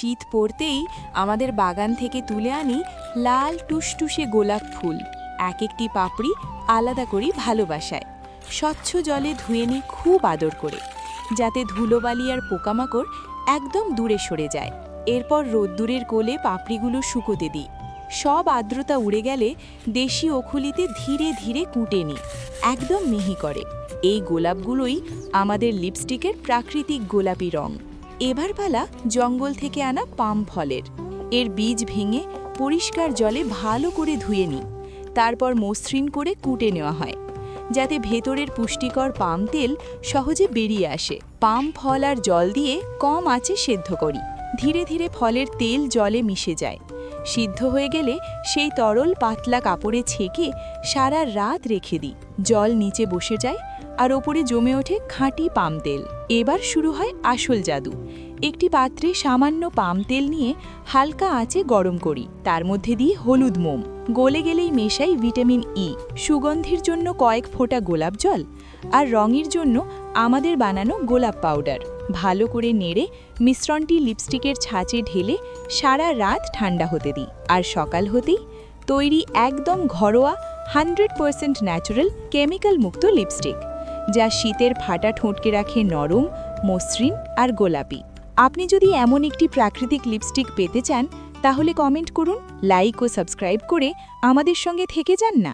শীত পড়তেই আমাদের বাগান থেকে তুলে আনি লাল টুসটুসে গোলাপ ফুল। এক একটি পাপড়ি আলাদা করি ভালোবাসায়, স্বচ্ছ জলে ধুয়ে নিই খুব আদর করে, যাতে ধুলোবালি আর পোকামাকড় একদম দূরে সরে যায়। এরপর রোদ্দুরের কোলে পাপড়িগুলো শুকোতে দিই। সব আর্দ্রতা উড়ে গেলে দেশি ওখুলিতে ধীরে ধীরে কুটে নিই, একদম মিহি করে। এই গোলাপগুলোই আমাদের লিপস্টিকের প্রাকৃতিক গোলাপি রং। এবার পালা জঙ্গল থেকে আনা পাম ফলের। এর বীজ ভেঙে পরিষ্কার জলে ভালো করে ধুয়ে নিই, তারপর মসৃণ করে কুটে নেওয়া হয়, যাতে ভেতরের পুষ্টিকর পাম তেল সহজে বেরিয়ে আসে। পাম ফল আর জল দিয়ে কম আঁচে সেদ্ধ করি। ধীরে ধীরে ফলের তেল জলে মিশে যায়। সিদ্ধ হয়ে গেলে সেই তরল পাতলা কাপড়ে ছেঁকে সারা রাত রেখে দিই। জল নিচে বসে যায় আর ওপরে জমে ওঠে খাঁটি পাম তেল। এবার শুরু হয় আসল জাদু। একটি পাত্রে সামান্য পাম তেল নিয়ে হালকা আঁচে গরম করি, তার মধ্যে দিই হলুদ মোম। গলে গেলেই মেশাই ভিটামিন ই, সুগন্ধির জন্য কয়েক ফোঁটা গোলাপ জল, আর রঙের জন্য আমাদের বানানো গোলাপ পাউডার। ভালো করে নেড়ে মিশ্রণটি লিপস্টিকের ছাঁচে ঢেলে সারা রাত ঠান্ডা হতে দিই। আর সকাল হতেই তৈরি একদম ঘরোয়া 100% ন্যাচারাল কেমিক্যাল মুক্ত লিপস্টিক, যা শীতের ফাটা ঠোঁটকে রাখে নরম, মসৃণ আর গোলাপি। আপনি যদি এমন একটি প্রাকৃতিক লিপস্টিক পেতে চান, তাহলে কমেন্ট করুন, লাইক ও সাবস্ক্রাইব করে আমাদের সঙ্গে থেকে যান না।